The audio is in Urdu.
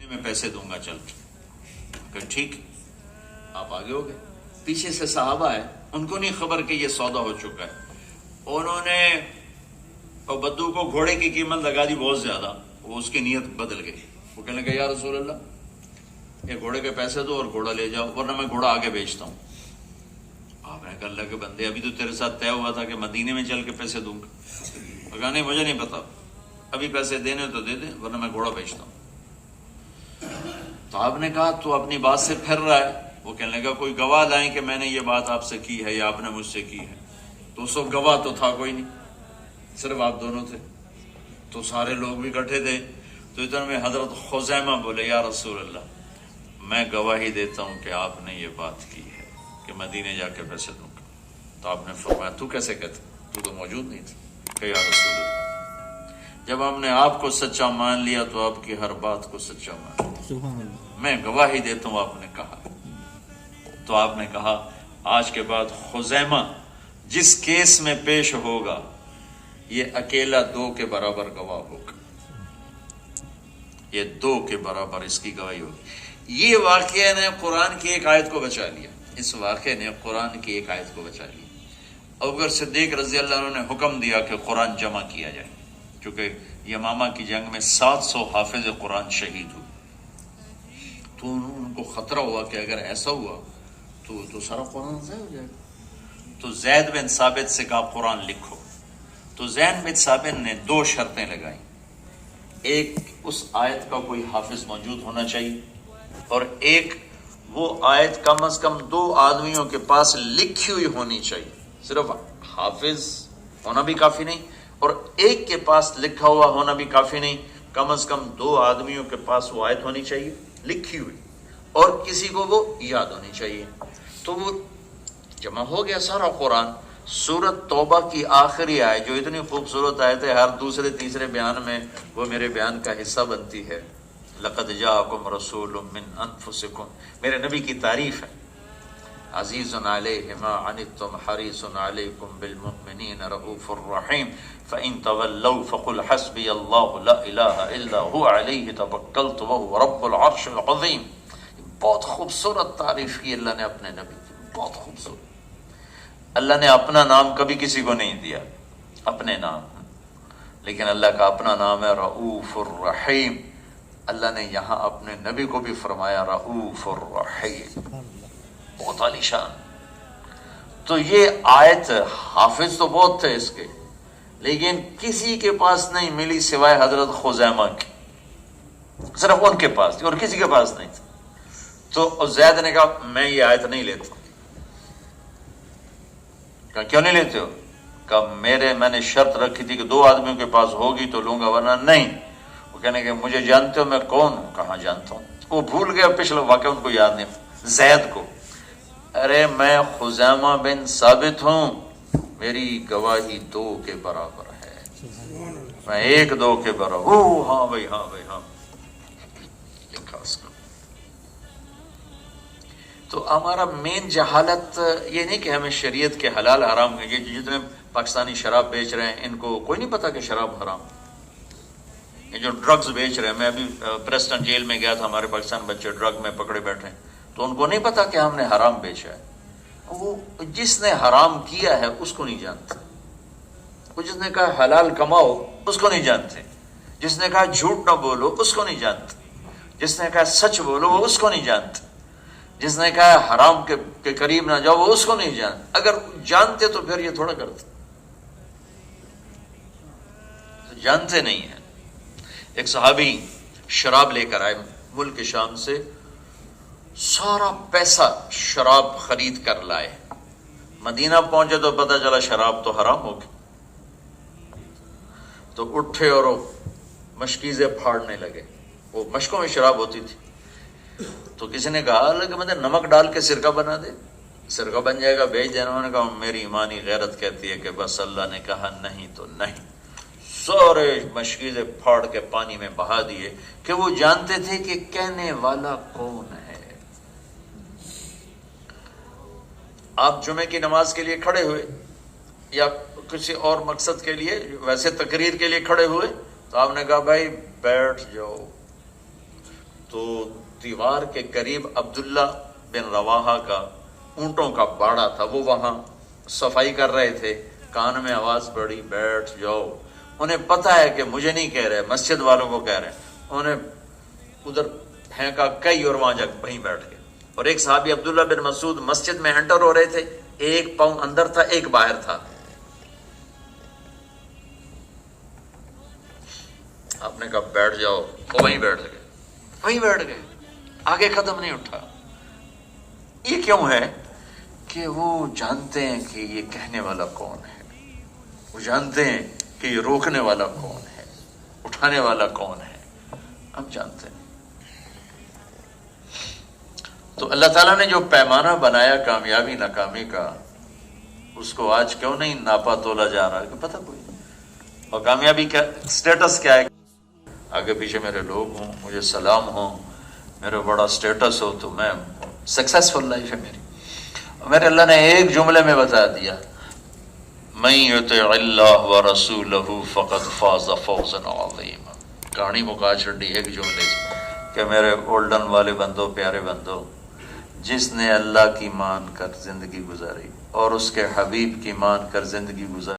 میں پیسے دوں گا چل کہ ٹھیک آپ آگے ہو گئے. پیچھے سے صحابہ ہے، ان کو نہیں خبر کہ یہ سودا ہو چکا ہے. انہوں نے بدو کو گھوڑے کی قیمت لگا دی بہت زیادہ. وہ اس کی نیت بدل گئی. وہ کہنے لگا یا رسول اللہ یہ گھوڑے کے پیسے دو اور گھوڑا لے جاؤ ورنہ میں گھوڑا آگے بیچتا ہوں. آپ نے کہا اللہ کے بندے ابھی تو تیرے ساتھ طے ہوا تھا کہ مدینے میں چل کے پیسے دوں گا. کہا نہیں مجھے نہیں پتا، ابھی پیسے دینے تو دے دیں ورنہ میں گھوڑا بیچتا ہوں. تو آپ نے کہا تو اپنی بات سے پھر رہا ہے. وہ کہنے لگا کوئی گواہ لائیں کہ میں نے یہ بات آپ سے کی ہے یا آپ نے مجھ سے کی ہے. تو اس وقت گواہ تو تھا کوئی نہیں، صرف آپ دونوں تھے. تو سارے لوگ بھی اکٹھے تھے. تو ادھر میں حضرت خزیمہ بولے یا رسول اللہ میں گواہی دیتا ہوں کہ آپ نے یہ بات کی ہے کہ مدینے جا کے پیسے دوں گا. تو آپ نے فرمایا تو کیسے کہتے، تو موجود نہیں تھا. کہ یا رسول اللہ جب ہم نے آپ کو سچا مان لیا تو آپ کی ہر بات کو سچا مان لیا. میں گواہی دیتا ہوں آپ نے کہا. تو آپ نے کہا آج کے بعد خزیمہ جس کیس میں پیش ہوگا یہ اکیلا 2 کے برابر گواہ ہوگا. یہ 2 کے برابر اس کی گواہی ہوگی. یہ واقعہ نے قرآن کی ایک آیت کو بچا لیا. اس واقعے نے قرآن کی ایک آیت کو بچا لیا. ابوبکر صدیق رضی اللہ عنہ نے حکم دیا کہ قرآن جمع کیا جائے، کیونکہ یمامہ کی جنگ میں 700 حافظ قرآن شہید ہوئے. تو ان کو خطرہ ہوا کہ اگر ایسا ہوا تو سارا قرآن ضائع ہو جائے گا. تو زید بن ثابت سے کہا قرآن لکھو. تو زید بن ثابت نے 2 شرطیں لگائیں. ایک اس آیت کا کوئی حافظ موجود ہونا چاہیے، اور ایک وہ آیت کم از کم 2 آدمیوں کے پاس لکھی ہوئی ہونی چاہیے. صرف حافظ ہونا بھی کافی نہیں اور ایک کے پاس لکھا ہوا ہونا بھی کافی نہیں. کم از کم 2 آدمیوں کے پاس وہ آیت ہونی چاہیے لکھی ہوئی، اور کسی کو وہ یاد ہونی چاہیے. تو وہ جمع ہو گیا سارا قرآن. سورت توبہ کی آخری آیت جو اتنی خوبصورت آیت ہے، ہر دوسرے تیسرے بیان میں وہ میرے بیان کا حصہ بنتی ہے. لقد جاءکم رسول من انفسکم، میرے نبی کی تعریف ہے. عزیز علیہ ما عنتم حریص علیکم بالمؤمنین رؤوف الرحیم فإن تولوا فقل حسبی اللہ لا الہ الا هو علیہ توکلت وهو رب العرش العظیم. بہت خوبصورت تعریف کی اللہ نے اپنے نبی کی، بہت خوبصورت. اللہ نے اپنا نام کبھی کسی کو نہیں دیا اپنے نام، لیکن اللہ کا اپنا نام ہے رؤوف الرحیم. اللہ نے یہاں اپنے نبی کو بھی فرمایا رؤوف الرحیم، بہت عالی شان. تو یہ آیت حافظ تو بہت تھے اس کے، لیکن کسی کے پاس نہیں ملی سوائے حضرت خزیمہ کی. صرف ان کے پاس تھی اور کسی کے پاس نہیں تھی. تو زید نے کہا میں یہ آیت نہیں لیتا. کہا کیوں نہیں لیتے ہو؟ کہا میں نے شرط رکھی تھی کہ 2 آدمیوں کے پاس ہوگی تو لوں گا ورنہ نہیں. وہ کہنے کہ مجھے جانتے ہو میں کون ہوں؟ کہاں جانتا ہوں. وہ بھول گیا پچھلا واقعہ، ان کو یاد نہیں. زید کو ارے میں خزیمہ بن ثابت ہوں، میری گواہی 2 کے برابر ہے، میں 1-2 کے برابر. ہاں بھائی ہاں بھائی ہاں لکھا اس کو. تو ہمارا مین جہالت یہ نہیں کہ ہمیں شریعت کے حلال حرام یہ جتنے پاکستانی شراب بیچ رہے ہیں ان کو کوئی نہیں پتا کہ شراب حرام. یہ جو ڈرگز بیچ رہے ہیں، میں ابھی پریسٹن جیل میں گیا تھا، ہمارے پاکستان بچے ڈرگ میں پکڑے بیٹھے ہیں، تو ان کو نہیں پتا کہ ہم نے حرام بیچا ہے. وہ جس نے حرام کیا ہے اس کو نہیں جانتے. وہ جس نے کہا حلال کماؤ اس کو نہیں جانتے. جس نے کہا جھوٹ نہ بولو اس کو نہیں جانتے. جس نے کہا سچ بولو وہ اس کو نہیں جانتے. جس نے کہا حرام کے قریب نہ جاؤ وہ اس کو نہیں جانتے. اگر جانتے تو پھر یہ تھوڑا کرتے، جانتے نہیں ہیں. ایک صحابی شراب لے کر آئے ملک شام سے، سارا پیسہ شراب خرید کر لائے. مدینہ پہنچے تو پتہ چلا شراب تو حرام ہو گئی. تو اٹھے اور مشکیزیں پھاڑنے لگے. وہ مشکوں میں شراب ہوتی تھی. تو کسی نے کہا کہ مجھے نمک ڈال کے سرکہ بنا دے، سرکہ بن جائے گا، بیچ دینا. انہوں نے کہا میری ایمانی غیرت کہتی ہے کہ بس اللہ نے کہا نہیں تو نہیں. سارے مشکیزیں پھاڑ کے پانی میں بہا دیے کہ وہ جانتے تھے کہ کہنے والا کون ہے. آپ جمعے کی نماز کے لیے کھڑے ہوئے یا کسی اور مقصد کے لیے، ویسے تقریر کے لیے کھڑے ہوئے، تو آپ نے کہا بھائی بیٹھ جاؤ. تو دیوار کے قریب عبداللہ بن رواحہ کا اونٹوں کا باڑا تھا، وہ وہاں صفائی کر رہے تھے، کان میں آواز پڑی بیٹھ جاؤ، انہیں پتہ ہے کہ مجھے نہیں کہہ رہے، مسجد والوں کو کہہ رہے ہیں، انہیں ادھر پھینکا کئی اور وہاں جا وہیں بیٹھ گئے۔ اور ایک صحابی عبداللہ بن مسعود مسجد میں انٹر ہو رہے تھے، ایک پاؤں اندر تھا ایک باہر تھا، آپ نے کہا بیٹھ جاؤ، وہ وہیں بیٹھ گئے، وہیں بیٹھ گئے، آگے قدم نہیں اٹھا۔ یہ کیوں ہے کہ وہ جانتے ہیں کہ یہ کہنے والا کون ہے، وہ جانتے ہیں کہ یہ روکنے والا کون ہے، اٹھانے والا کون ہے، ہم جانتے ہیں۔ تو اللہ تعالیٰ نے جو پیمانہ بنایا کامیابی ناکامی کا، اس کو آج کیوں نہیں ناپا تولا جا رہا ہے کہ پتہ کوئی نہیں۔ اور کامیابی کا سٹیٹس کیا ہے؟ آگے پیچھے میرے لوگ ہوں، مجھے سلام ہوں، میرا بڑا سٹیٹس ہو تو میں سکسیسفل لائف ہے میری۔ میرے اللہ نے ایک جملے میں بتا دیا، من یطع اللہ ورسولہ فقد فاز فوزا عظیما۔ کہانی مکا چھڑی ایک جملے سے کہ میرے اولڈن والے بندو، پیارے بندو، جس نے اللہ کی مان کر زندگی گزاری اور اس کے حبیب کی مان کر زندگی گزاری